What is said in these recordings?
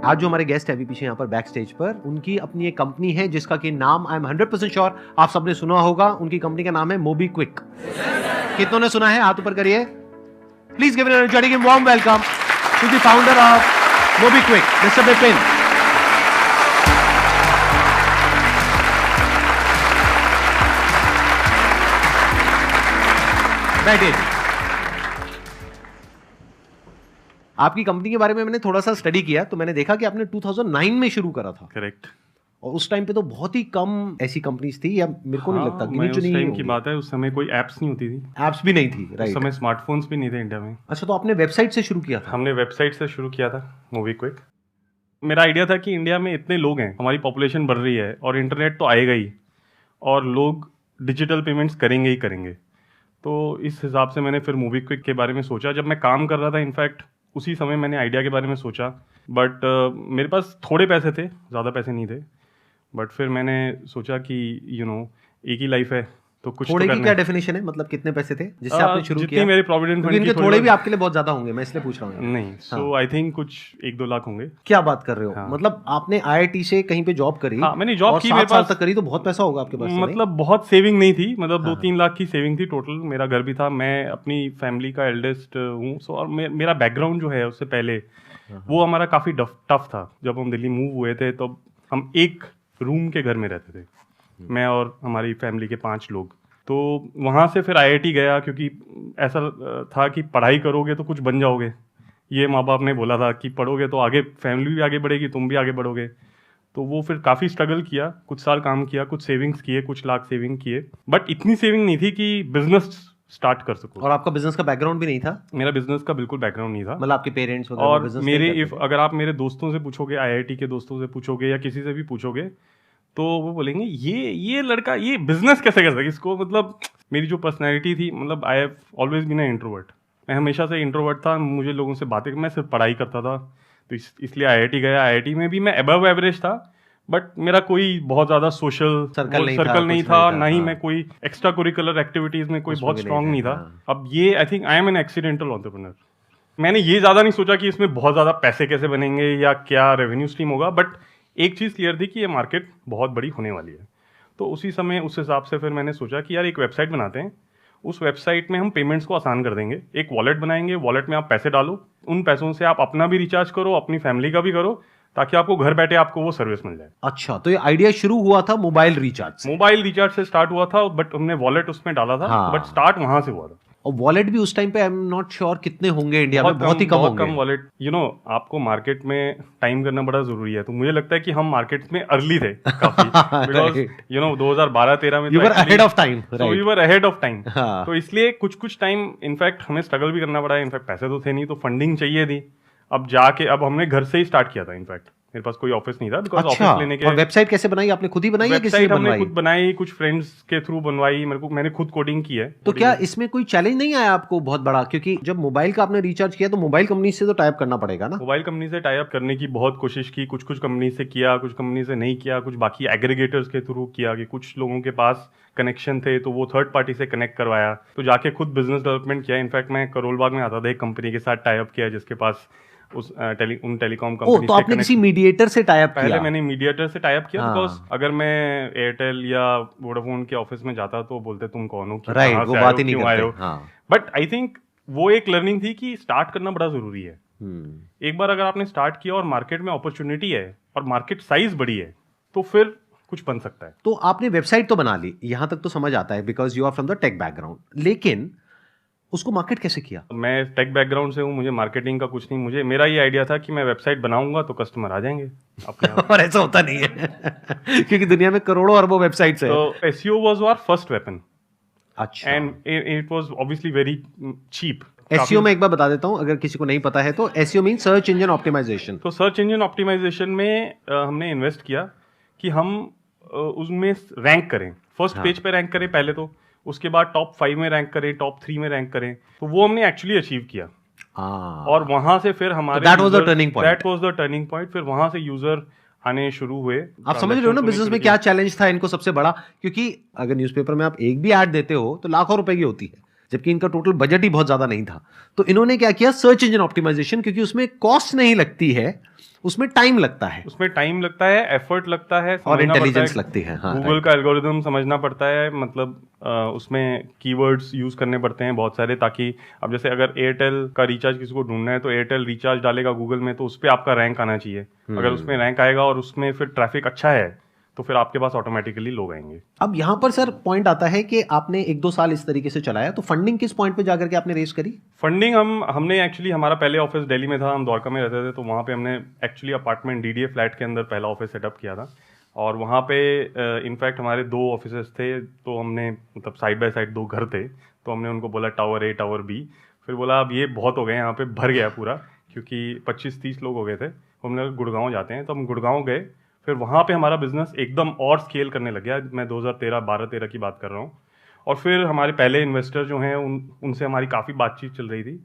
आज जो हमारे गेस्ट है अभी पीछे यहाँ पर बैक स्टेज पर, उनकी अपनी एक कंपनी है जिसका कि नाम आई एम 100% श्योर आप सबने सुना होगा। उनकी कंपनी का नाम है मोबीक्विक। कितनों ने सुना है? हाथ ऊपर करिए। Please give an energetic and warm welcome to the founder of MobiKwik, mister Vipin. बैठिए। आपकी कंपनी के बारे में मैंने थोड़ा सा स्टडी किया तो मैंने देखा कि आपने 2009 में शुरू करा था। करेक्ट। और उस टाइम पे तो बहुत ही कम ऐसी कंपनीज थी, या मेरे को नहीं लगता कि उस टाइम की बात है, उस समय कोई एप्स नहीं होती थी। एप्स भी नहीं थी, राइट। उस समय स्मार्टफोन्स भी नहीं थे इंडिया में। अच्छा, तो आपने वेबसाइट से शुरू किया था? हमने वेबसाइट से शुरू किया था मोबीक्विक। मेरा आइडिया था कि इंडिया में इतने लोग हैं, हमारी पॉपुलेशन बढ़ रही है और इंटरनेट तो आएगा ही और लोग डिजिटल पेमेंट्स करेंगे ही करेंगे। तो इस हिसाब से मैंने फिर मोबीक्विक के बारे में सोचा। जब मैं काम कर रहा था, इनफैक्ट उसी समय मैंने आइडिया के बारे में सोचा, बट मेरे पास थोड़े पैसे थे, ज़्यादा पैसे नहीं थे। बट फिर मैंने सोचा कि एक ही लाइफ है तो कुछ थोड़े तो की क्या डेफिनेशन है? मतलब कितने पैसे थे जिससे आपने शुरू किया? जितनी मेरे प्रोविडेंट फंड इनके थोड़े भी आपके लिए बहुत ज्यादा होंगे, मैं इसलिए पूछ रहा हूँ। नहीं, सो आई थिंक कुछ 1-2 लाख होंगे। क्या बात कर रहे हो? हाँ। मतलब आपने IIT से कहीं पे जॉब करी? हाँ, मैंने जॉब की, 7 साल तक करी, तो बहुत पैसा होगा आपके पास। मतलब बहुत सेविंग नहीं थी, मतलब 2-3 लाख की सेविंग थी टोटल। मेरा घर भी था, मैं अपनी फैमिली का एल्डेस्ट हूँ। सो और मेरा बैकग्राउंड जो है उससे पहले वो हमारा काफ़ी टफ था। जब हम दिल्ली मूव हुए थे तो हम एक रूम के घर में रहते थे, मैं और हमारी फैमिली के 5 लोग। तो वहाँ से फिर IIT गया, क्योंकि ऐसा था कि पढ़ाई करोगे तो कुछ बन जाओगे। ये माँ बाप ने बोला था कि पढ़ोगे तो आगे फैमिली भी आगे बढ़ेगी, तुम भी आगे बढ़ोगे। तो वो फिर काफ़ी स्ट्रगल किया, कुछ साल काम किया, कुछ सेविंग्स किए, कुछ लाख सेविंग किए। बट इतनी सेविंग नहीं थी कि बिजनेस स्टार्ट कर सकूं। और आपका बिजनेस का बैकग्राउंड भी नहीं था? मेरा बिजनेस का बिल्कुल बैकग्राउंड नहीं था। मतलब आपके पेरेंट्स वगैरह और बिजनेस मेरे अगर आप मेरे दोस्तों से पूछोगे, IIT के दोस्तों से पूछोगे या किसी से भी पूछोगे, तो वो बोलेंगे ये लड़का ये बिजनेस कैसे कर सके इसको। मतलब मेरी जो पर्सनैलिटी थी, मतलब I have always been a introvert. मैं हमेशा से इंट्रोवर्ट था, मुझे लोगों से बातें, मैं सिर्फ पढ़ाई करता था। तो इसलिए IIT गया। IIT में भी मैं अबव एवरेज था, बट मेरा कोई बहुत ज़्यादा सोशल सर्कल नहीं था, ना ही मैं कोई एक्स्ट्रा करिकुलर एक्टिविटीज़ में कोई बहुत स्ट्रांग नहीं था। अब ये I think I am an accidental entrepreneur. मैंने ये ज़्यादा नहीं सोचा कि इसमें बहुत ज़्यादा पैसे कैसे बनेंगे या क्या रेवेन्यू स्ट्रीम होगा, बट एक चीज़ क्लियर थी कि ये मार्केट बहुत बड़ी होने वाली है। तो उसी समय उस हिसाब से फिर मैंने सोचा कि यार एक वेबसाइट बनाते हैं, उस वेबसाइट में हम पेमेंट्स को आसान कर देंगे। एक वॉलेट बनाएंगे, वॉलेट में आप पैसे डालो, उन पैसों से आप अपना भी रिचार्ज करो, अपनी फैमिली का भी करो, ताकि आपको घर बैठे आपको वो सर्विस मिल जाए। अच्छा, तो ये आइडिया शुरू हुआ था मोबाइल रिचार्ज से स्टार्ट हुआ था, बट हमने वॉलेट उसमें डाला था। हाँ। बट स्टार्ट वहां से हुआ था। और वॉलेट भी उस टाइम पे आई एम नॉट श्योर कितने होंगे इंडिया में, बहुत ही कम होंगे। कम वॉलेट। आपको मार्केट में टाइम करना बड़ा जरूरी है। तो मुझे लगता है कि हम मार्केट में अर्ली थे काफी, बिकॉज 2012-13 में you were ahead of time. So we were ahead of time. तो इसलिए कुछ टाइम इनफैक्ट हमें स्ट्रगल भी करना पड़ा। इनफैक्ट पैसे तो थे नहीं, तो फंडिंग चाहिए थी। अब हमने घर से ही स्टार्ट किया था। इनफैक्ट मेरे पास कोई ऑफिस नहीं था, बिकॉज ऑफिस लेने के। और वेबसाइट कैसे बनाई आपने? खुद ही बनाई या किसी ने बनवाई? हमने खुद बनाई, कुछ फ्रेंड्स के थ्रू बनवाई। मैंने खुद कोडिंग की है। तो क्या इसमें कोई चैलेंज नहीं आया आपको बहुत बड़ा? क्योंकि जब मोबाइल का आपने रिचार्ज किया तो मोबाइल कंपनी से तो टाई अप करना पड़ेगा ना? मोबाइल कंपनी से टाई अप करने की बहुत कोशिश की, कुछ कंपनी से किया, कुछ कंपनी से नहीं किया, कुछ बाकी एग्रीगेटर्स के थ्रू किया कि कुछ लोगों के पास कनेक्शन थे तो वो थर्ड पार्टी से कनेक्ट करवाया, तो जाके खुद बिजनेस डेवलपमेंट किया। इनफैक्ट मैं करोल बाग में आता था, एक कंपनी के साथ टाई अप किया जिसके पास उन टेलीकॉम कंपनी तो आपने किसी मीडिएटर से टाई अप किया? पहले मैंने मीडिएटर से टाई अप किया, बिकॉज अगर मैं एयरटेल या वोडाफोन के ऑफिस में जाता तो बोलते तुम कौन हो, राइट, वो बात ही नहीं करते। बट आई थिंक वो एक लर्निंग थी कि स्टार्ट करना बड़ा जरूरी है। एक बार अगर आपने स्टार्ट किया और मार्केट में अपॉर्चुनिटी है और मार्केट साइज बड़ी है, तो फिर कुछ बन सकता है। तो आपने वेबसाइट तो बना ली, यहां तक तो समझ आता है, because you are from the tech background, लेकिन उसको मार्केट कैसे किया? मैं टेक बैकग्राउंड से हूँ, मुझे मार्केटिंग का कुछ नहीं। मेरा ये आइडिया था कि मैं वेबसाइट बनाऊंगा तो कस्टमर आ जाएंगे अपने आप। और ऐसा होता नहीं है क्योंकि दुनिया में करोड़ों अरबों वेबसाइट्स हैं। तो SEO was our first weapon. अच्छा। And it was obviously very cheap. SEO में एक बार बता देता हूँ अगर किसी को नहीं पता है, तो SEO mean search engine optimisation. तो सर्च इंजन ऑप्टिमाइजेशन में हमने इन्वेस्ट किया कि हम उसमें रैंक करें, फर्स्ट पेज पे रैंक करें पहले, तो उसके बाद टॉप 5 में रैंक करें, टॉप 3 में रैंक करें। तो वो हमने एक्चुअली अचीव किया। और वहां से फिर हमारे that was the turning point. फिर वहां से यूजर आने शुरू हुए। आप समझ रहे हो ना बिजनेस में क्या चैलेंज था इनको सबसे बड़ा? क्योंकि अगर न्यूज़पेपर में आप एक भी ऐड देते हो तो लाखों रुपए की होती है, जबकि इनका टोटल बजट ही बहुत ज्यादा नहीं था। तो इन्होंने क्या किया, सर्च इंजन ऑप्टिमाइजेशन, क्योंकि उसमें कॉस्ट नहीं लगती है, उसमें टाइम लगता है, उसमें टाइम लगता है, एफर्ट लगता है, और इंटेलिजेंस लगती है। हाँ, गूगल का एल्गोरिदम समझना पड़ता है, मतलब उसमें कीवर्ड्स यूज करने पड़ते हैं बहुत सारे, ताकि अब जैसे अगर एयरटेल का रिचार्ज किसी को ढूंढना है तो एयरटेल रिचार्ज डालेगा गूगल में, तो उस पर आपका रैंक आना चाहिए। अगर उसमें रैंक आएगा और उसमें फिर ट्रैफिक अच्छा है तो फिर आपके पास ऑटोमेटिकली लोग आएंगे। अब यहाँ पर सर पॉइंट आता है कि आपने 1-2 साल इस तरीके से चलाया, तो फंडिंग किस पॉइंट पे जाकर के आपने रेस करी? फंडिंग हमने एक्चुअली, हमारा पहले ऑफिस दिल्ली में था, हम द्वारका में रहते थे, तो वहाँ पे हमने एक्चुअली अपार्टमेंट डीडीए फ्लैट के अंदर पहला ऑफिस सेटअप किया था। और वहाँ पे इनफैक्ट हमारे 2 ऑफिसेस थे, तो हमने मतलब साइड बाय साइड 2 घर थे, तो हमने उनको बोला टावर ए टावर बी। फिर बोला अब ये बहुत हो गए, यहाँ पे भर गया पूरा, क्योंकि 25-30 लोग हो गए थे। हमने गुड़गांव जाते हैं, तो हम गुड़गांव गए। फिर वहाँ पे हमारा बिजनेस एकदम और स्केल करने लग गया। मैं 2012-13 की बात कर रहा हूँ। और फिर हमारे पहले इन्वेस्टर जो हैं उनसे हमारी काफ़ी बातचीत चल रही थी,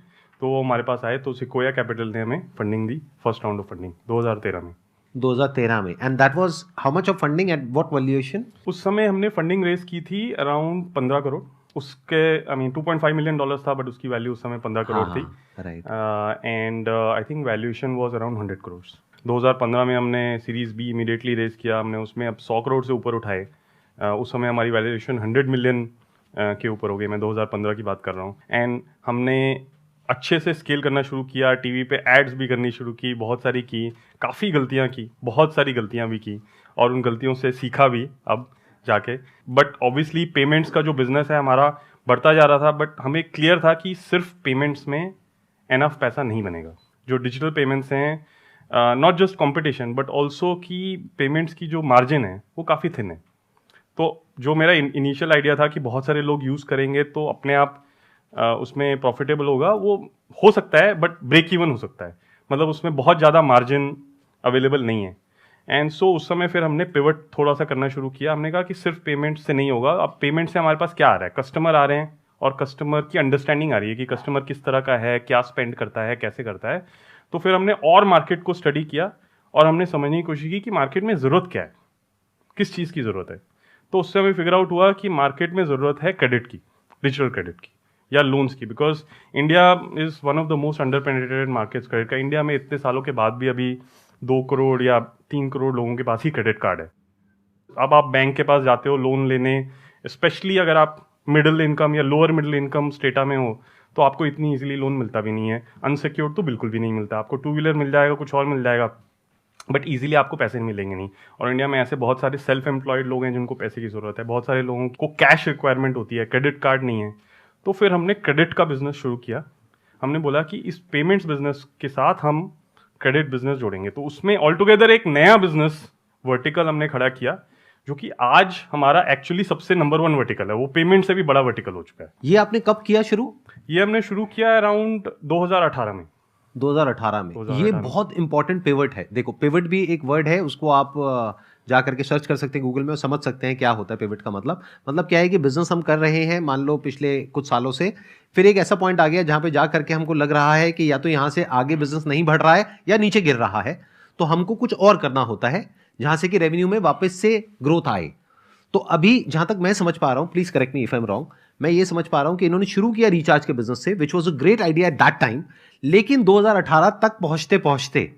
तो वो हमारे पास आए, तो सिकोया कैपिटल ने हमें funding the, first round of funding 2013 में। 2013 में। And that was how much of funding at what valuation? उस समय हमने फंडिंग रेस की थी अराउंड 15 करोड़। उसके आई मीन $2.5 मिलियन था, बट उसकी वैल्यू उस समय 15 करोड़ थी। Right. And I think valuation was around 100 crore. 2015 में हमने सीरीज बी इमीडिएटली रेस किया हमने, उसमें अब 100 करोड़ से ऊपर उठाए। उस समय हमारी वैल्यूएशन 100 मिलियन के ऊपर हो गई। मैं 2015 की बात कर रहा हूँ। एंड हमने अच्छे से स्केल करना शुरू किया, टीवी पे एड्स भी करनी शुरू की, बहुत सारी की, काफ़ी गलतियाँ की, बहुत सारी गलतियाँ भी की, और उन गलतियों से सीखा भी अब जाके। बट ऑब्वियसली पेमेंट्स का जो बिजनेस है हमारा बढ़ता जा रहा था, बट हमें क्लियर था कि सिर्फ पेमेंट्स में एनफ पैसा नहीं बनेगा। जो डिजिटल पेमेंट्स हैं, not just competition but also कि पेमेंट्स की जो मार्जिन है वो काफ़ी थिन है। तो जो मेरा इनिशियल आइडिया था कि बहुत सारे लोग यूज़ करेंगे तो अपने आप उसमें प्रॉफिटेबल होगा, वो हो सकता है, बट ब्रेक इवन हो सकता है, मतलब उसमें बहुत ज़्यादा मार्जिन अवेलेबल नहीं है। एंड सो उस समय फिर हमने पिवट थोड़ा सा करना शुरू किया। हमने कहा कि सिर्फ पेमेंट से नहीं होगा। अब पेमेंट से हमारे पास क्या आ रहा है, कस्टमर आ रहे हैं, और कस्टमर की अंडरस्टैंडिंग आ रही है कि कस्टमर किस तरह का है, क्या स्पेंड करता है, कैसे करता है। तो फिर हमने और मार्केट को स्टडी किया और हमने समझने की कोशिश की कि मार्केट में ज़रूरत क्या है, किस चीज़ की ज़रूरत है। तो उससे हमें फिगर आउट हुआ कि मार्केट में ज़रूरत है क्रेडिट की, डिजिटल क्रेडिट की या लोन्स की, because India is one of the most under penetrated markets credit का। इंडिया में इतने सालों के बाद भी अभी 2 करोड़ या 3 करोड़ लोगों के पास ही क्रेडिट कार्ड है। अब आप बैंक के पास जाते हो लोन लेने, स्पेशली अगर आप मिडिल इनकम या लोअर मिडिल इनकम स्टेटा में हो, तो आपको इतनी इजीली लोन मिलता भी नहीं है। अनसिक्योर्ड तो बिल्कुल भी नहीं मिलता। आपको 2 व्हीलर मिल जाएगा, कुछ और मिल जाएगा, बट इजीली आपको पैसे मिलेंगे नहीं। और इंडिया में ऐसे बहुत सारे सेल्फ एम्प्लॉयड लोग हैं जिनको पैसे की ज़रूरत है, बहुत सारे लोगों को कैश रिक्वायरमेंट होती है, क्रेडिट कार्ड नहीं है। तो फिर हमने क्रेडिट का बिजनेस शुरू किया। हमने बोला कि इस पेमेंट्स बिजनेस के साथ हम क्रेडिट बिजनेस जोड़ेंगे, तो उसमें ऑल टुगेदर एक नया बिजनेस वर्टिकल हमने खड़ा किया, जो कि आज हमारा एक्चुअली सबसे नंबर 1 वर्टिकल है। वो पेमेंट से भी बड़ा वर्टिकल हो चुका है। ये आपने कब किया शुरू? ये हमने शुरू किया अराउंड 2018 में। 2018 में। ये बहुत इंपॉर्टेंट पिवट है। देखो, पिवट भी एक वर्ड है, उसको आप जा करके सर्च कर सकते हैं गूगल में और समझ सकते हैं क्या होता है पिवट का मतलब क्या है कि बिजनेस हम कर रहे हैं मान लो पिछले कुछ सालों से, फिर एक ऐसा पॉइंट आ गया जहां पे जा करके हमको लग रहा है कि या तो यहां से आगे बिजनेस नहीं बढ़ रहा है या नीचे गिर रहा है, तो हमको कुछ और करना होता है जहां से कि रेवेन्यू में वापस से ग्रोथ आए। तो अभी जहां तक मैं समझ पा रहा हूं, please correct me if I am wrong, मैं ये समझ पा रहा हूं कि इन्होंने शुरू किया रिचार्ज के बिजनेस से, which was a great idea at that time, लेकिन 2018 तक पहुंचते पहुंचते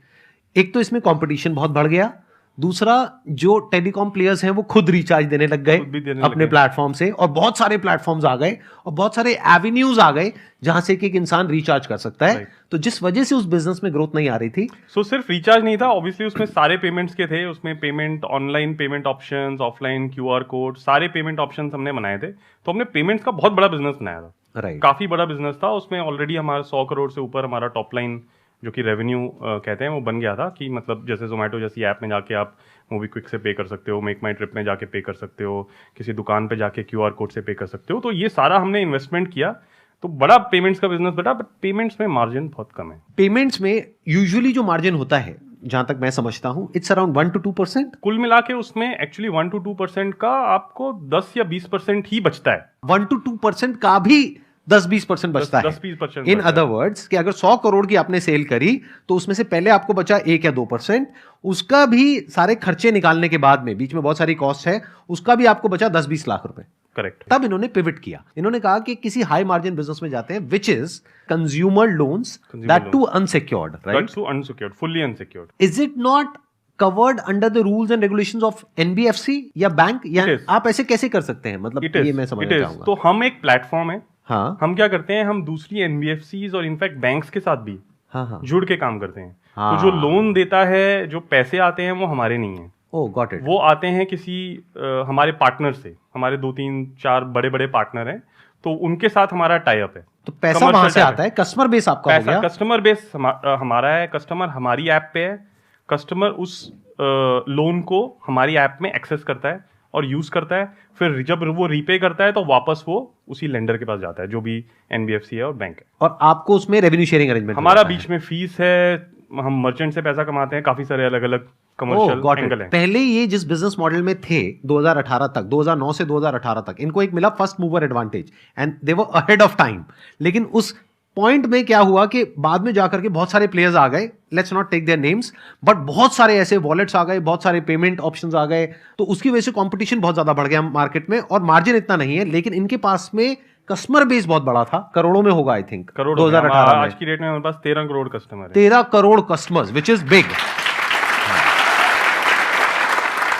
एक तो इसमें कंपटीशन बहुत बढ़ गया, दूसरा जो टेलीकॉम प्लेयर्स हैं वो खुद रिचार्ज देने लग गए अपने प्लेटफॉर्म से, और बहुत सारे प्लेटफॉर्म्स आ गए और बहुत सारे एवेन्यूज आ गए जहां से कि एक इंसान रिचार्ज कर सकता है। तो जिस वजह से उस बिजनेस में ग्रोथ नहीं आ रही थी। सो सिर्फ रिचार्ज नहीं था, ऑब्वियसली उसमें सारे पेमेंट्स के थे। उसमें payment, online payment options, offline QR code, सारे पेमेंट ऑप्शंस हमने बनाए थे। तो हमने पेमेंट्स का बहुत बड़ा बिजनेस बनाया था, काफी बड़ा बिजनेस था। उसमें ऑलरेडी हमारा 100 करोड़ से ऊपर हमारा टॉप लाइन जो कि रेवेन्यू कहते हैं वो बन गया था। कि मतलब जैसे जोमेटो जैसी ऐप में जाके आप मूवी क्विक से पे कर सकते हो, मेक माई ट्रिप में जाके पे कर सकते हो, किसी दुकान पे जाके QR कोड से पे कर सकते हो। तो ये सारा हमने इन्वेस्टमेंट किया, तो बड़ा पेमेंट्स का बिजनेस बटा, बट पेमेंट्स में मार्जिन बहुत कम है। पेमेंट्स में यूजुअली जो मार्जिन होता है, जहां तक मैं समझता हूं, इट्स अराउंड 1 to 2%। कुल मिला के उसमें एक्चुअली 1 to 2% का आपको 10 या 20% ही बचता है। 1 to 2% का भी 10-20% बचता है। 10-20% इन अदर वर्ड्स कि अगर 100 करोड़ की आपने सेल करी तो उसमें से पहले आपको बचा 1 या 2%, उसका भी सारे खर्चे निकालने के बाद में बीच में बहुत सारी कॉस्ट है, उसका भी आपको बचा 10-20 लाख रुपए। करेक्ट। तब इन्होंने पिवट किया, इन्होंने कहा कि किसी हाई मार्जिन बिजनेस में जाते हैं which is consumer loans, that too unsecured, right? Too unsecured, fully unsecured. Is it not covered under the rules and regulations of NBFC या बैंक, या आप ऐसे कैसे कर सकते हैं? मतलब ये मैं समझना चाहूंगा। तो हम एक प्लेटफॉर्म है, हाँ, हम क्या करते हैं, हम दूसरी एनबीएफसीज और इनफैक्ट बैंक्स के साथ भी हाँ, जुड़ के काम करते हैं। हाँ, तो जो लोन देता है, जो पैसे आते हैं, वो हमारे नहीं है। ओह गॉट इट। वो आते हैं किसी हमारे पार्टनर से, हमारे 2-3-4 बड़े बड़े पार्टनर हैं, तो उनके साथ हमारा टाई अप है। तो पैसा वहां से आता है, कस्टमर बेस आपका हो गया। कस्टमर बेस हमारा है, कस्टमर हमारी ऐप पे है, कस्टमर उस लोन को हमारी ऐप में एक्सेस करता है और यूज करता है। फिर जब वो रीपे करता है तो वापस वो उसी लेंडर के पास जाता है, जो भी एनबीएफसी है और बैंक है। और आपको उसमें रेवेन्यू शेयरिंग अरेंजमेंट हमारा बीच में फीस है, हम मर्चेंट से पैसा कमाते हैं, काफी सारे अलग अलग कमर्शियल एंगल हैं। पहले ये जिस बिजनेस मॉडल में थे 2018 तक, 2009 से 2018 तक, इनको एक मिला first mover advantage and they were ahead of time. लेकिन उस पॉइंट में क्या हुआ कि बाद में जाकर के बहुत सारे प्लेयर्स आ गए, let's not take their names, but बहुत सारे ऐसे वॉलेट्स आ गए, बहुत सारे पेमेंट ऑप्शंस आ गए, तो उसकी वजह से कंपटीशन बहुत ज्यादा बढ़ गया मार्केट में, और मार्जिन इतना नहीं है। लेकिन इनके पास में कस्टमर बेस बहुत बड़ा था, करोड़ों में होगा आई थिंक, करोड़ 2018 में। आज की डेट में हमारे पास 13 करोड़ कस्टमर है। 13 crore customers, which is big.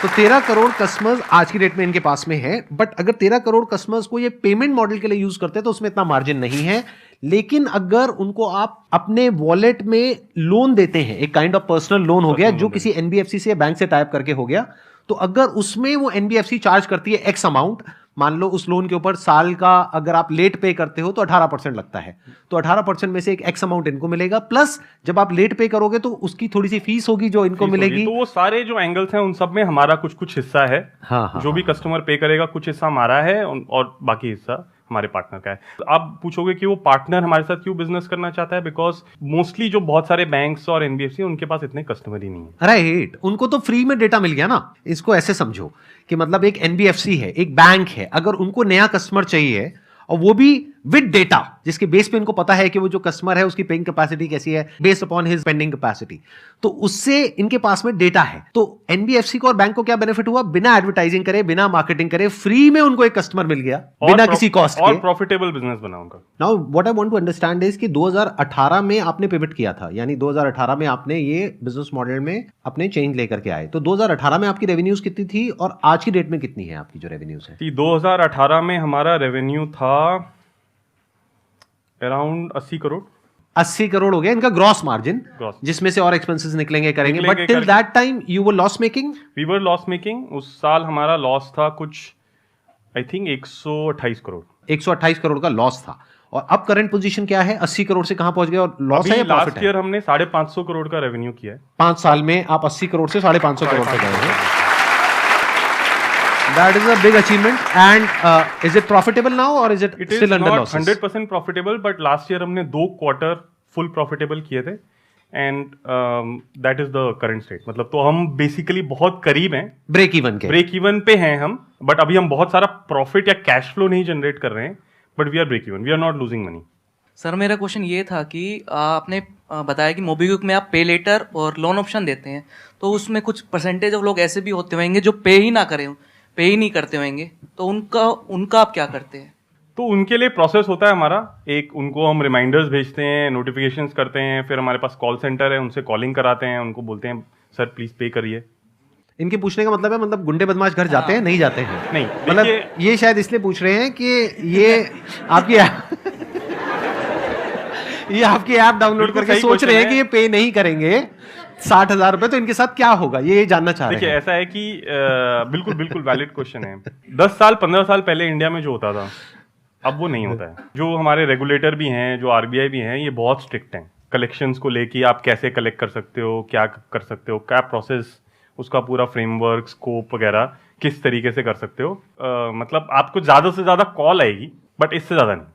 तो 13 करोड़ कस्टमर्स आज की डेट में इनके पास में है। बट अगर 13 करोड़ कस्टमर्स को ये पेमेंट मॉडल के लिए यूज करते हैं तो उसमें इतना मार्जिन नहीं है। लेकिन अगर उनको आप अपने वॉलेट में लोन देते हैं, एक काइंड ऑफ पर्सनल लोन हो गया जो किसी एनबीएफसी से या बैंक से टाइप करके हो गया, तो अगर उसमें वो एनबीएफसी चार्ज करती है एक्स अमाउंट, मान लो उस लोन के ऊपर साल का अगर आप लेट पे करते हो तो 18% लगता है, तो 18% में से एक एक्स अमाउंट इनको मिलेगा, प्लस जब आप लेट पे करोगे तो उसकी थोड़ी सी फीस होगी जो इनको मिलेगी। तो वो सारे जो एंगल्स हैं उन सब में हमारा कुछ कुछ हिस्सा है। हाँ, जो भी कस्टमर पे करेगा कुछ हिस्सा हमारा है और बाकी हिस्सा हमारे पार्टनर का है। तो आप पूछोगे कि वो पार्टनर हमारे साथ क्यों बिजनेस करना चाहता है, बिकॉज मोस्टली जो बहुत सारे बैंक्स और एनबीएफसी उनके पास इतने कस्टमर ही नहीं है। राइट, उनको तो फ्री में डेटा मिल गया ना। इसको ऐसे समझो कि मतलब एक एनबीएफसी है, एक बैंक है, अगर उनको नया कस्टमर चाहिए और वो भी विद डेटा, जिसके बेस पे इनको पता है कि वो जो कस्टमर है उसकी पेइंग कैपेसिटी कैसी है based upon his spending capacity, तो उससे इनके पास में डेटा है। तो एनबीएफसी को और बैंक को क्या बेनिफिट हुआ, बिना एडवर्टाइजिंग करे, बिना मार्केटिंग करे, फ्री में उनको एक कस्टमर मिल गया बिना किसी कॉस्ट के, और प्रॉफिटेबल बिजनेस बना उनका। Now what I want to understand is कि 2018 में आपने पिवट किया था, यानी 2018 में आपने ये बिजनेस मॉडल में अपने चेंज लेकर के आए। तो 2018 में आपकी रेवेन्यूज कितनी थी और आज की डेट में कितनी है आपकी जो रेवेन्यूज है? 2018 में हमारा रेवेन्यू था अराउंड 80 करोड़। 80 करोड़ हो गया इनका ग्रॉस मार्जिन, जिसमें से और एक्सपेंसेस निकलेंगे करेंगे। But till that time you were loss making? We were loss making. उस साल हमारा लॉस था कुछ आई थिंक 128 करोड़। 128 करोड़ का लॉस था। और अब करंट पोजीशन क्या है, 80 करोड़ से कहां पहुंच गए और लॉस है या प्रॉफिट है? लास्ट ईयर हमने 550 करोड़ का रेवेन्यू किया है। 5 साल में आप 80 करोड़ से 550 करोड़ तक गए हैं। That is a big achievement. And is it profitable now or is it still under losses? 100% profitable, but last year हमने 2 क्वार्टर फुल प्रॉफिटेबल किए थे and that is the current state. मतलब तो हम बेसिकली बहुत करीब हैं ब्रेक इवन के, ब्रेक इवन पे हैं हम, बट अभी हम बहुत सारा प्रॉफिट या कैश फ्लो नहीं जनरेट कर रहे हैं, but we are break even, we are not losing money. Sir मेरा क्वेश्चन ये था कि आपने बताया कि मोबीक्विक में आप पे लेटर और लोन ऑप्शन देते हैं, तो उसमें कुछ परसेंटेज ऑफ लोग ऐसे भी होते होंगे जो पे ही ना करें, पे ही नहीं करते होंगे, तो उनका आप क्या करते हैं? तो उनके लिए प्रोसेस होता है हमारा, एक उनको हम रिमाइंडर्स भेजते हैं, नोटिफिकेशंस करते हैं, फिर हमारे पास कॉल सेंटर है, उनसे कॉलिंग कराते हैं, उनको बोलते हैं सर प्लीज पे करिए। इनके पूछने का मतलब है, मतलब गुंडे बदमाश घर जाते हैं, नहीं जाते हैं? नहीं, मतलब ये शायद इसलिए पूछ रहे हैं कि ये आपकी ये आपकी ऐप डाउनलोड करके सोच रहे हैं कि ये पे नहीं करेंगे 60,000 रुपए, तो इनके साथ क्या होगा ये जानना चाह रहे हैं। देखिए ऐसा है कि बिल्कुल बिल्कुल वैलिड क्वेश्चन है। 10 साल 15 साल पहले इंडिया में जो होता था अब वो नहीं होता है। जो हमारे रेगुलेटर भी हैं, जो आरबीआई भी हैं, ये बहुत स्ट्रिक्ट हैं कलेक्शंस को लेके। आप कैसे कलेक्ट कर सकते हो, क्या कर सकते हो, क्या प्रोसेस, उसका पूरा फ्रेमवर्क, स्कोप वगैरह किस तरीके से कर सकते हो। मतलब आपको ज्यादा से ज्यादा कॉल आएगी, बट इससे ज्यादा नहीं।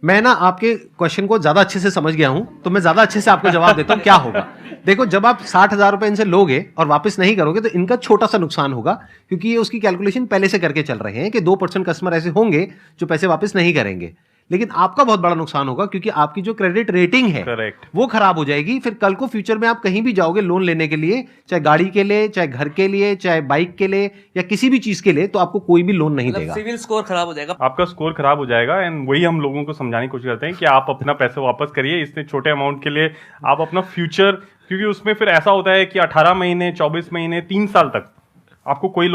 मैं ना आपके क्वेश्चन को ज्यादा अच्छे से समझ गया हूं, तो मैं ज्यादा अच्छे से आपको जवाब देता हूं क्या होगा। देखो, जब आप 60,000 रुपए इनसे लोगे और वापस नहीं करोगे तो इनका छोटा सा नुकसान होगा, क्योंकि ये उसकी कैलकुलेशन पहले से करके चल रहे हैं कि 2% कस्टमर ऐसे होंगे जो पैसे वापस नहीं करेंगे। लेकिन आपका बहुत बड़ा नुकसान होगा, क्योंकि आपकी जो क्रेडिट रेटिंग है करेक्ट, वो खराब हो जाएगी। फिर कल को फ्यूचर में आप कहीं भी जाओगे लोन लेने के लिए, चाहे गाड़ी के लिए, चाहे घर के लिए, चाहे बाइक के लिए, या किसी भी चीज के लिए, तो आपको कोई भी लोन नहीं मतलब देगा। सिविल स्कोर खराब हो जाएगा, आपका स्कोर खराब हो जाएगा। एंड वही हम लोगों को समझाने की कोशिश करते हैं कि आप अपना पैसा वापस करिए इतने छोटे अमाउंट के लिए। आप अपना फ्यूचर, क्योंकि उसमें फिर ऐसा होता है कि 18 महीने, 24 महीने, 3 साल तक आपको कोई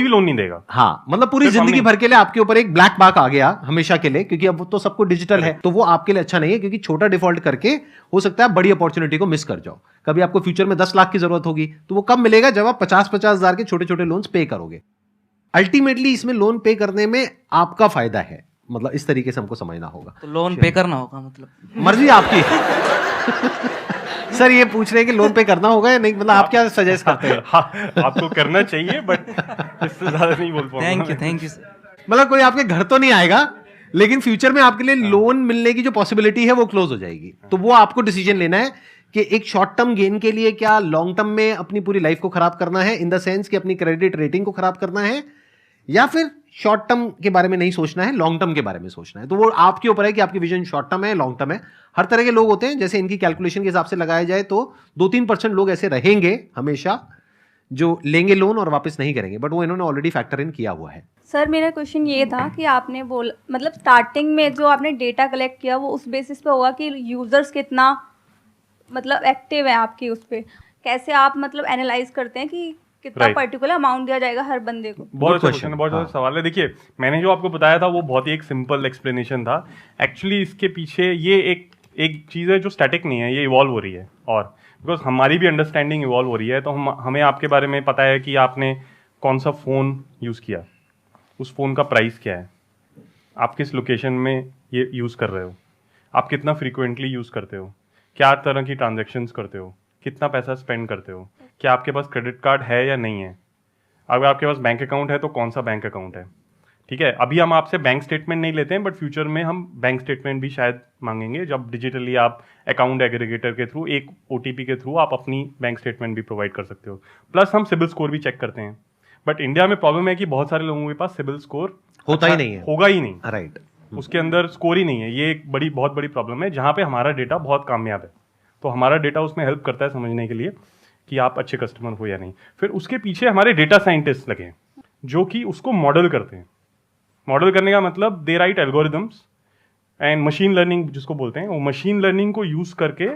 भी लोन नहीं देगा। हाँ, मतलब पूरी सिर्फ जिंदगी हमने- भर के लिए आपके ऊपर एक ब्लैक मार्क आ गया हमेशा के लिए, क्योंकि अब तो सबको डिजिटल है, तो वो आपके लिए अच्छा नहीं है, क्योंकि छोटा डिफॉल्ट करके हो सकता है बड़ी अपॉर्चुनिटी को मिस कर जाओ। कभी आपको फ्यूचर में 10 लाख की जरूरत होगी, तो वो कब मिलेगा? जब आप 50-50 हजार के छोटे छोटे लोन्स पे करोगे। अल्टीमेटली इसमें लोन पे करने में आपका फायदा है, मतलब इस तरीके से हमको समझना होगा। तो लोन पे करना होगा, मतलब मर्जी आपकी। सर ये पूछ रहे हैं कि लोन पे करना होगा या नहीं, मतलब आप क्या सजेस्ट करते हैं? हाँ, आपको करना चाहिए, बट इससे ज्यादा नहीं बोल पाऊंगा। Thank you sir. मतलब कोई आपके घर तो नहीं आएगा, लेकिन फ्यूचर में आपके लिए लोन मिलने की जो पॉसिबिलिटी है वो क्लोज हो जाएगी। तो वो आपको डिसीजन लेना है कि एक शॉर्ट टर्म गेन के लिए क्या लॉन्ग टर्म में अपनी पूरी लाइफ को खराब करना है, इन द सेंस कि अपनी क्रेडिट रेटिंग को खराब करना है, या फिर शॉर्ट टर्म के बारे में नहीं सोचना है, लॉन्ग टर्म के बारे में सोचना है। तो वो आपके ऊपर है कि आपकी विजन शॉर्ट टर्म है, लॉन्ग टर्म है। हर तरह के लोग होते हैं, जैसे इनकी कैलकुलेशन के हिसाब से लगाया जाए तो 2-3% लोग ऐसे रहेंगे हमेशा जो लेंगे लोन और वापस नहीं करेंगे, बट वो इन्होंने ऑलरेडी फैक्टर इन किया हुआ है। सर मेरा क्वेश्चन ये था कि आपने बोला, मतलब स्टार्टिंग में जो आपने डेटा कलेक्ट किया वो उस बेसिस पे होगा कि यूजर्स कितना मतलब एक्टिव है आपकी उस पे, कैसे आप मतलब एनालाइज करते हैं कि कितना Right. पर्टिकुलर अमाउंट दिया जाएगा हर बंदे को? बहुत अच्छा question, क्वेश्चन है, बहुत हाँ। अच्छा सवाल है। देखिए, मैंने जो आपको बताया था वो बहुत ही एक सिंपल एक्सप्लेनेशन था। एक्चुअली इसके पीछे ये एक चीज़ है जो स्टैटिक नहीं है, ये इवॉल्व हो रही है। और बिकॉज हमारी भी अंडरस्टैंडिंग इवॉल्व हो रही है, तो हमें आपके बारे में पता है कि आपने कौन सा फ़ोन यूज़ किया, उस फ़ोन का प्राइस क्या है, आप किस लोकेशन में ये यूज़ कर रहे हो, आप कितना फ्रीक्वेंटली यूज़ करते हो, क्या तरह की ट्रांजेक्शन्स करते हो, कितना पैसा स्पेंड करते हो, क्या आपके पास क्रेडिट कार्ड है या नहीं है, अगर आपके पास बैंक अकाउंट है तो कौन सा बैंक अकाउंट है। ठीक है, अभी हम आपसे बैंक स्टेटमेंट नहीं लेते हैं, बट फ्यूचर में हम बैंक स्टेटमेंट भी शायद मांगेंगे, जब डिजिटली आप अकाउंट एग्रीगेटर के थ्रू, एक OTP के थ्रू आप अपनी बैंक स्टेटमेंट भी प्रोवाइड कर सकते हो। प्लस हम सिबिल स्कोर भी चेक करते हैं। बट इंडिया में प्रॉब्लम है कि बहुत सारे लोगों के पास सिबिल स्कोर होता ही नहीं है। होगा ही नहीं, राइट। उसके अंदर स्कोर ही नहीं है। ये एक बहुत बड़ी प्रॉब्लम है, जहाँ पे हमारा डेटा बहुत कामयाब है। तो हमारा डेटा उसमें हेल्प करता है समझने के लिए कि आप अच्छे कस्टमर हो या नहीं। फिर उसके पीछे हमारे डेटा साइंटिस्ट लगे हैं जो कि उसको मॉडल करते हैं। मॉडल करने का मतलब they write algorithms and machine learning जिसको बोलते हैं, वो मशीन लर्निंग को यूज करके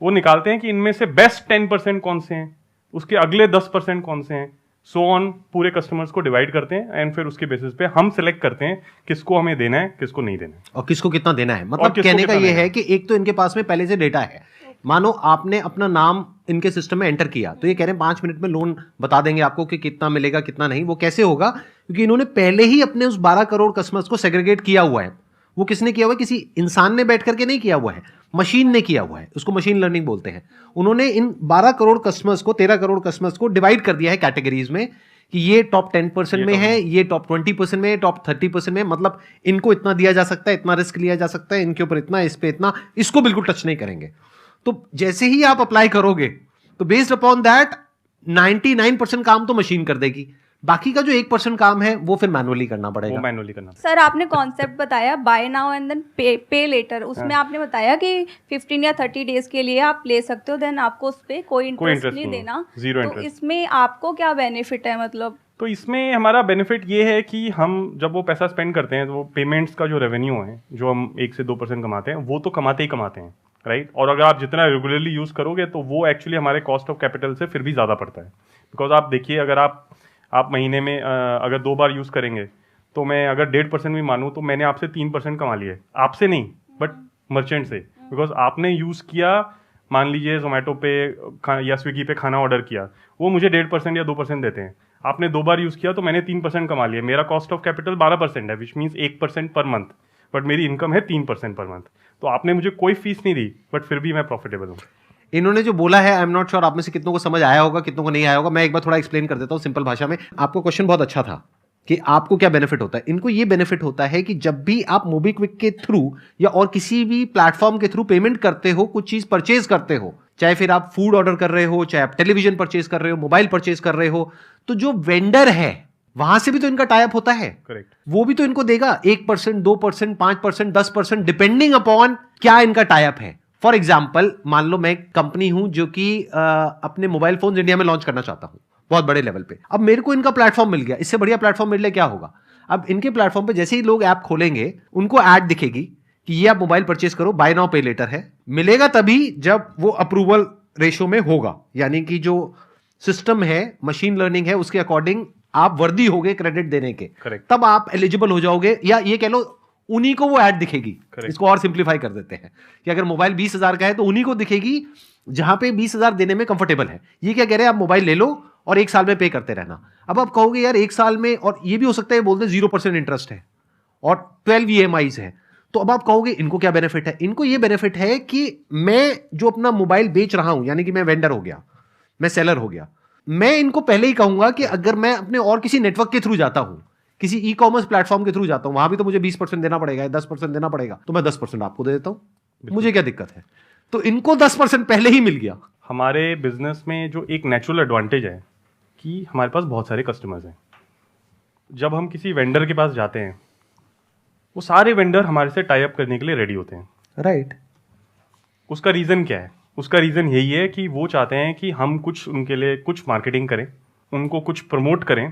वो निकालते हैं कि इनमें से बेस्ट 10% कौन से हैं, उसके अगले 10% कौन से हैं, सो ऑन। पूरे कस्टमर्स को डिवाइड करते हैं एंड फिर उसके बेसिस पे हम सिलेक्ट करते हैं किसको हमें देना है, किसको नहीं देना है, और किसको कितना देना है। और मतलब किसको कहने का कितना ये देना है कि एक तो इनके पास में पहले से डेटा है। मानो आपने अपना नाम इनके सिस्टम में एंटर किया, तो ये कह रहे हैं 5 मिनट में लोन बता देंगे आपको कि कितना मिलेगा कितना नहीं। वो कैसे होगा? क्योंकि इन्होंने पहले ही अपने उस 12 करोड़ कस्टमर्स को सेग्रीगेट किया हुआ है। वो किसने किया हुआ है? किसी इंसान ने बैठ करके नहीं किया हुआ है, मशीन ने किया हुआ है। उसको मशीन लर्निंग बोलते हैं। उन्होंने इन 12 करोड़ कस्टमर्स को, 13 करोड़ कस्टमर्स को डिवाइड कर दिया है कैटेगरीज में कि ये टॉप 10% में है, ये टॉप 20% में है, टॉप 30% में। मतलब इनको इतना दिया जा सकता है, इतना रिस्क लिया जा सकता है, इनके ऊपर इतना, इस पे इतना, इसको बिल्कुल टच नहीं करेंगे। तो जैसे ही आप अप्लाई करोगे तो बेस्ड अपॉन दैट 99% काम तो मशीन कर देगी, बाकी का जो 1% काम है वो फिर मैनुअली करना वो पड़ेगा। मैनुअली करना। सर आपने कॉन्सेप्ट बताया बाय नाउ एंड देन पे लेटर, उसमें आपने बताया कि 15 या 30 डेज के लिए आप ले सकते हो, देन आपको उस पर कोई इंटरेस्ट interest नहीं नहीं, देना। zero तो interest। इसमें आपको क्या बेनिफिट है? मतलब तो इसमें हमारा बेनिफिट ये है कि हम जब वो पैसा स्पेंड करते हैं तो वो पेमेंट्स का जो रेवेन्यू है जो हम 1 से 2% कमाते हैं, वो तो कमाते ही कमाते हैं, राइट। और अगर आप जितना रेगुलरली यूज़ करोगे तो वो एक्चुअली हमारे कॉस्ट ऑफ कैपिटल से फिर भी ज़्यादा पड़ता है। बिकॉज आप देखिए, अगर आप महीने में अगर 2 बार यूज़ करेंगे तो मैं अगर 1.5% भी मानूँ तो मैंने आपसे 3% कमा लिए, आपसे नहीं बट मर्चेंट से। बिकॉज आपने यूज़ किया, मान लीजिए जोमेटो पे या स्विगी पे खाना ऑर्डर किया, वो मुझे 1.5% या 2% देते हैं। आपने 2 बार यूज़ किया तो मैंने 3% कमा लिया। मेरा कॉस्ट ऑफ कैपिटल 12% है, which means 1% per month, but मेरी इनकम है 3% पर मंथ। तो आपने मुझे कोई फीस नहीं दी बट फिर भी मैं प्रॉफिटेबल हूँ। इन्होंने जो बोला है, आई एम नॉट श्योर आप में से कितनों को समझ आया होगा, कितनों को नहीं आया होगा। मैं एक बार थोड़ा एक्सप्लेन कर देता हूँ सिंपल भाषा में। आपको क्वेश्चन बहुत अच्छा था कि आपको क्या बेनिफिट होता है। इनको ये बेनिफिट होता है कि जब भी आप मोबीक्विक के थ्रू या और किसी भी प्लेटफॉर्म के थ्रू पेमेंट करते हो, कुछ चीज परचेज करते हो, चाहे फिर आप फूड ऑर्डर कर रहे हो, चाहे आप टेलीविजन परचेज कर रहे हो, मोबाइल परचेज कर रहे हो, तो जो वेंडर है वहां से भी तो इनका टाई अप होता है, करेक्ट। वो भी तो इनको देगा 1%, 2%, 5%, 10%, डिपेंडिंग अपॉन क्या इनका टाई अप है। फॉर एग्जाम्पल, मान लो मैं एक कंपनी हूं जो कि अपने मोबाइल फोन इंडिया में लॉन्च करना चाहता हूं बहुत बड़े लेवल पे। अब मेरे को इनका प्लेटफॉर्म मिल गया, इससे बढ़िया प्लेटफॉर्म मेरे लिए क्या होगा? अब इनके प्लेटफॉर्म पे जैसे ही लोग ऐप खोलेंगे, उनको ऐड दिखेगी कि ये आप मोबाइल परचेज करो, बाय नाउ पे लेटर है। मिलेगा तभी जब वो अप्रूवल रेशो में होगा, यानी कि जो सिस्टम है, मशीन लर्निंग है, उसके अकॉर्डिंग आप वर्दी होगे क्रेडिट देने के, Correct. तब आप एलिजिबल हो जाओगे, या ये कह लो उन्हीं को वो ऐड दिखेगी। Correct. इसको और सिंप्लीफाई कर देते हैं कि अगर मोबाइल 20,000 का है तो उन्हीं को दिखेगी जहां पे 20,000 देने में कंफर्टेबल है। ये क्या कह रहे हैं, आप मोबाइल ले लो और 1 साल में पे करते रहना। अब आप कहोगे यार 1 साल में, और ये भी हो सकता है बोलते 0% इंटरेस्ट है और 12 EMIs है, तो अब आप कहोगे इनको क्या बेनिफिट है? इनको ये बेनिफिट है कि मैं जो अपना मोबाइल बेच रहा हूं, यानी कि मैं वेंडर हो गया, मैं सेलर हो गया, मैं इनको पहले ही कहूंगा कि अगर मैं अपने और किसी नेटवर्क के थ्रू जाता हूं, किसी ई कॉमर्स प्लेटफॉर्म के थ्रू जाता हूं, वहां भी तो मुझे 20% देना पड़ेगा, 10% देना पड़ेगा, तो मैं 10% आपको दे देता हूं, मुझे क्या दिक्कत है? तो इनको 10% पहले ही मिल गया। हमारे बिजनेस में जो एक नेचुरल एडवांटेज है कि हमारे पास बहुत सारे कस्टमर्स हैं। जब हम किसी वेंडर के पास जाते हैं, वो सारे वेंडर हमारे से टाई अप करने के लिए रेडी होते हैं। राइट। उसका रीज़न क्या है? उसका रीज़न यही है कि वो चाहते हैं कि हम कुछ उनके लिए कुछ मार्केटिंग करें, उनको कुछ प्रमोट करें,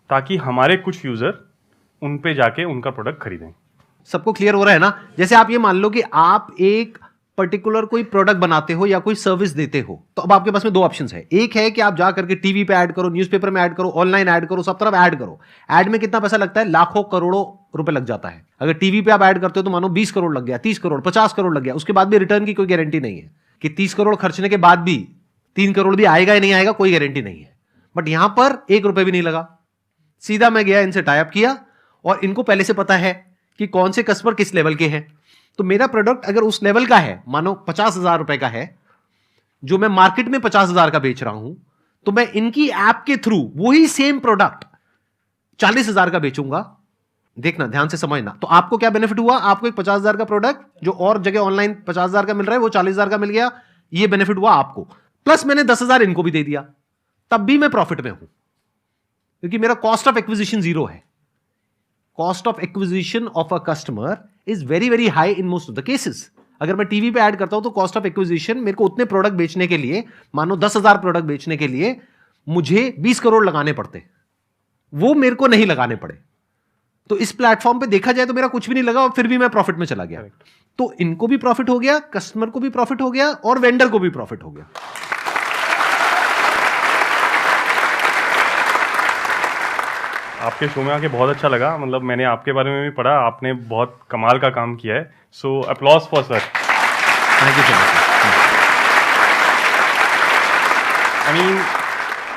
ताकि हमारे कुछ यूज़र उन पे जाके उनका प्रोडक्ट खरीदें। सबको क्लियर हो रहा है ना? जैसे आप ये मान लो कि आप एक पर्टिकुलर कोई प्रोडक्ट बनाते हो या कोई सर्विस देते हो, तो अब आपके पास में 2 ऑप्शंस है। एक है कि आप जा करके टीवी पे ऐड करो, न्यूज़पेपर में ऐड करो, ऑनलाइन ऐड करो, सब तरफ ऐड करो। ऐड में कितना पैसा लगता है? लाखों करोड़ों रुपए लग जाता है। अगर टीवी पे आप ऐड करते हो तो मानो 20 करोड़ लग गया, 30 करोड़, 50 करोड़ लग गया, उसके बाद भी रिटर्न की कोई गारंटी नहीं है कि 30 करोड़ खर्चने के बाद भी 3 करोड़ भी आएगा या नहीं आएगा, कोई गारंटी नहीं है। बट यहां पर 1 रुपए भी नहीं लगा, सीधा मैं गया, इनसे टाई अप किया, और इनको पहले से पता है कि कौन से कस्टमर किस लेवल के हैं। तो मेरा प्रोडक्ट अगर उस लेवल का है, मानो 50,000 रुपए का है, जो मैं मार्केट में 50,000 का बेच रहा हूं, तो मैं इनकी ऐप के थ्रू वही सेम प्रोडक्ट 40,000 का बेचूंगा। देखना, ध्यान से समझना। तो आपको क्या बेनिफिट हुआ? आपको एक 50,000 का प्रोडक्ट जो और जगह ऑनलाइन 50,000 का मिल रहा है, वो 40,000 का मिल गया। ये बेनिफिट हुआ आपको, प्लस मैंने 10,000 इनको भी दे दिया, तब भी मैं प्रॉफिट में हूं, क्योंकि मेरा कॉस्ट ऑफ एक्विजिशन 0 है। Cost of acquisition of a customer is very very high in most of the cases. अगर मैं टीवी पे ऐड करता हूं तो कॉस्ट ऑफ एक्विजिशन मेरे को उतने प्रोडक्ट बेचने के लिए, मानो 10,000 प्रोडक्ट बेचने के लिए मुझे 20 करोड़ लगाने पड़ते, वो मेरे को नहीं लगाने पड़े। तो इस प्लेटफॉर्म पे देखा जाए तो मेरा कुछ भी नहीं लगा और फिर भी मैं प्रॉफिट में चला गया। तो इनको भी प्रॉफिट हो गया, कस्टमर को भी प्रॉफिट हो गया, और वेंडर को भी प्रॉफिट हो गया। आपके शो में आके बहुत अच्छा लगा। मतलब मैंने आपके बारे में भी पढ़ा, आपने बहुत कमाल का काम किया है। So applause for sir. Thank you so much. I mean,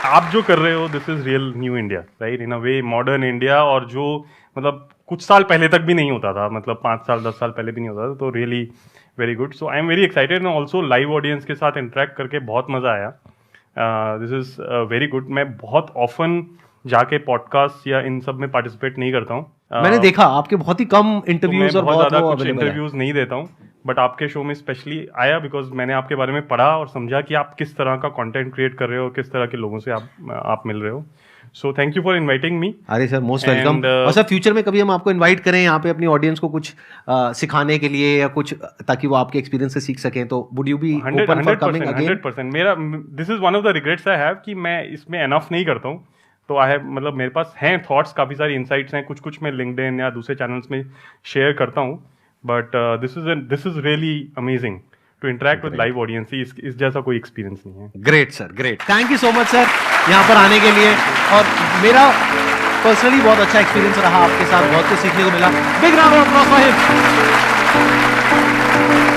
आप जो कर रहे हो, this is real new India, right? In a way modern India, और जो मतलब कुछ साल पहले तक भी नहीं होता था, मतलब 5 साल 10 साल पहले भी नहीं होता था। तो really very good. So I am very excited, and also live audience के साथ इंटरेक्ट करके बहुत मज़ा आया। This is very good. मैं बहुत ऑफन जाके पॉडकास्ट या इन सब में पार्टिसिपेट नहीं करता हूँ। मैंने देखा आपके बहुत ही कम इंटरव्यूज और बहुत ज़्यादा वो कुछ available है। इंटरव्यूज नहीं देता हूँ, बट आपके शो में स्पेशली आया बिकॉज मैंने आपके बारे में पढ़ा और समझा कि आप किस तरह का कंटेंट क्रिएट कर रहे हो, किस तरह के लोगों से आप मिल रहे हो। So thank you for inviting me. अरे सर, मोस्ट वेलकम। और सर, फ्यूचर में कभी हम आपको इनवाइट करें यहाँ पे अपनी ऑडियंस को कुछ सिखाने के लिए या कुछ, ताकि वो आपके एक्सपीरियंस से सीख सकें, तो would you be open for coming again? 100%। मेरा this is one of the regrets I have कि मैं इसमें एनफ नहीं करता हूँ। तो आई हैव, मतलब मेरे पास हैं थॉट्स, काफ़ी सारी इंसाइट्स हैं, कुछ मैं लिंक्डइन या दूसरे चैनल्स में शेयर करता हूँ, but this is really amazing to interact with live audience. इस जैसा कोई एक्सपीरियंस नहीं है। Great sir, great. Thank you so much sir यहाँ पर आने के लिए, और मेरा पर्सनली बहुत अच्छा एक्सपीरियंस रहा आपके साथ, बहुत कुछ सीखने को मिला। Big round of applause for him.